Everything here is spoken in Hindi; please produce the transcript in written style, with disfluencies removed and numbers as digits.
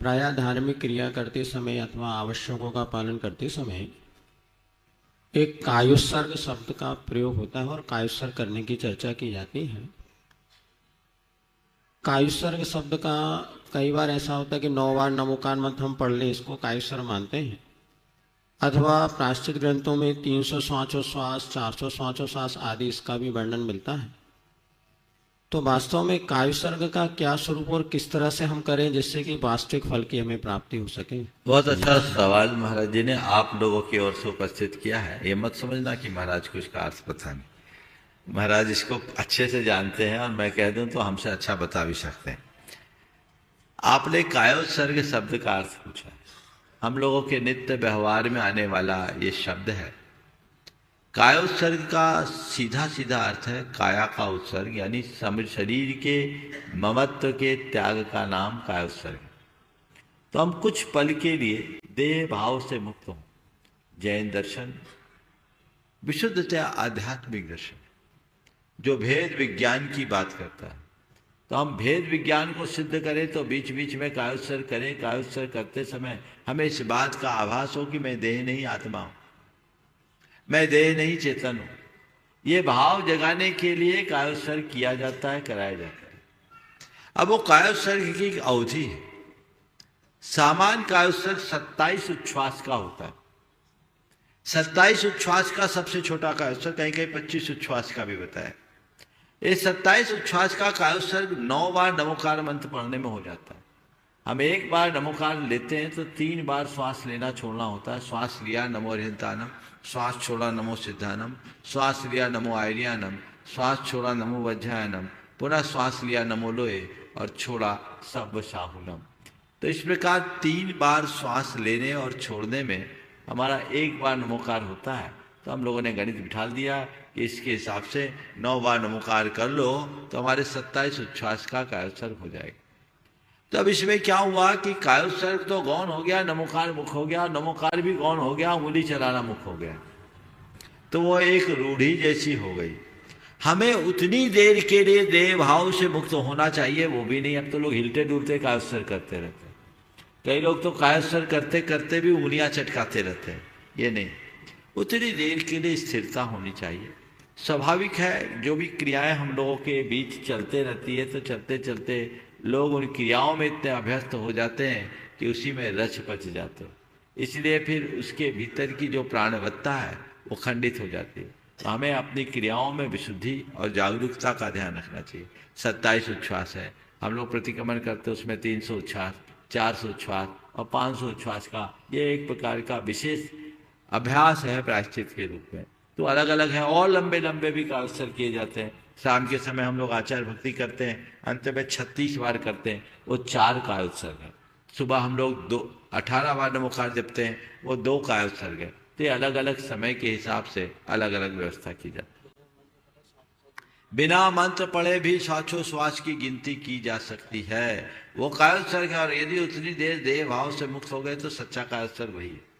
प्रायः धार्मिक क्रिया करते समय अथवा आवश्यकों का पालन करते समय एक कायुत्सर्ग शब्द का प्रयोग होता है और कायुत्सर्ग करने की चर्चा की जाती है। कायुत्सर्ग शब्द का कई बार ऐसा होता है कि 9 बार नमोकार मत हम पढ़ लें, इसको कायुत्सर्ग मानते हैं। अथवा प्रायश्चित ग्रंथों में 300 श्वास 400 श्वास आदि इसका भी वर्णन मिलता है। तो वास्तव में कायुत्सर्ग का क्या स्वरूप और किस तरह से हम करें जिससे कि वास्तविक फल की हमें प्राप्ति हो सके। बहुत अच्छा सवाल महाराज जी ने आप लोगों की ओर से उपस्थित किया है। ये मत समझना कि महाराज को इसका अर्थ पता नहीं, महाराज इसको अच्छे से जानते हैं और मैं कह दूं तो हमसे अच्छा बता भी सकते हैं। आपने कायोत्सर्ग शब्द का अर्थ पूछा है। हम लोगों के नित्य व्यवहार में आने वाला ये शब्द है। कायोत्सर्ग का सीधा सीधा अर्थ है काया का उत्सर्ग, यानी शरीर के ममत्व के त्याग का नाम कायोत्सर्ग। तो हम कुछ पल के लिए देह भाव से मुक्त हों। जैन दर्शन विशुद्धतया आध्यात्मिक दर्शन जो भेद विज्ञान की बात करता है। तो हम भेद विज्ञान को सिद्ध करें तो बीच बीच में कायोत्सर्ग करें। कायोत्सर्ग करते समय हमें इस बात का आभास हो कि मैं देह नहीं आत्मा हूं, मैं देह नहीं चेतन हूं। ये भाव जगाने के लिए कायोत्सर्ग किया जाता है, कराया जाता है। अब वो कायोत्सर्ग की एक अवधि है। सामान्य कायोत्सर्ग 27 उच्छ्वास का होता है। 27 उच्छ्वास का सबसे छोटा कायोत्सर्ग, कहीं कहीं 25 उच्छ्वास का भी बताया। ये 27 उच्छ्वास का कायोत्सर्ग 9 बार नमोकार मंत्र पढ़ने में हो जाता है। हम एक बार नमोकार लेते हैं तो 3 बार श्वास लेना छोड़ना होता है। श्वास लिया नमो अरिहंतानम, श्वास छोड़ा नमो सिद्धानम, श्वास लिया नमो आयर्यानम, श्वास छोड़ा नमो वज्रायनम, पुनः श्वास लिया नमो लोए और छोड़ा सब शाहुनम। तो इस प्रकार 3 बार श्वास लेने और छोड़ने में हमारा 1 बार नमोकार होता है। तो हम लोगों ने गणित बिठा दिया कि इसके हिसाब से 9 बार नमोकार कर लो तो हमारे 27 उच्छ्वास का कायोत्सर्ग हो जाएगा। तो अब इसमें क्या हुआ कि कायोत्सर्ग तो गौण हो गया, नमोकार मुख हो गया, नमोकार भी गौण हो गया, उंगली चलाना मुख हो गया। तो वो एक रूढ़ी जैसी हो गई। हमें उतनी देर के लिए देह भाव से मुक्त होना चाहिए, वो भी नहीं। अब तो लोग हिलते डुलते कायोत्सर्ग करते रहते हैं। कई लोग तो कायोत्सर्ग करते करते भी उंगलियां चटकाते रहते हैं। ये नहीं, उतनी देर के लिए स्थिरता होनी चाहिए। स्वाभाविक है, जो भी क्रियाएं हम लोगों के बीच चलते रहती है तो चलते चलते लोग उन क्रियाओं में इतने अभ्यस्त हो जाते हैं कि उसी में रच पच जाते हैं। इसलिए फिर उसके भीतर की जो प्राणवत्ता है वो खंडित हो जाती है। तो हमें अपनी क्रियाओं में विशुद्धि और जागरूकता का ध्यान रखना चाहिए। 27 उच्छ्वास है, हम लोग प्रतिक्रमण करते हैं, उसमें 300 उच्छ्वास, 400 उच्छ्वास और 500 उच्छ्वास का ये एक प्रकार का विशेष अभ्यास है प्रायश्चित के रूप में। तो अलग अलग है, और लंबे लंबे भी कायोत्सर्ग किए जाते हैं। शाम के समय हम लोग आचार भक्ति करते हैं, अंत में 36 बार करते हैं, वो 4 कायोत्सर्ग है। सुबह हम लोग 18 बार नमोकार जपते हैं, वो 2 कायोत्सर्ग है। तो ये अलग अलग समय के हिसाब से अलग अलग व्यवस्था की जाती है। बिना मंत्र पढ़े भी श्वासोश्वास की गिनती की जा सकती है, वो कायोत्सर्ग है। और यदि उतनी देर देह भाव से मुक्त हो गए तो सच्चा कायोत्सर्ग वही है।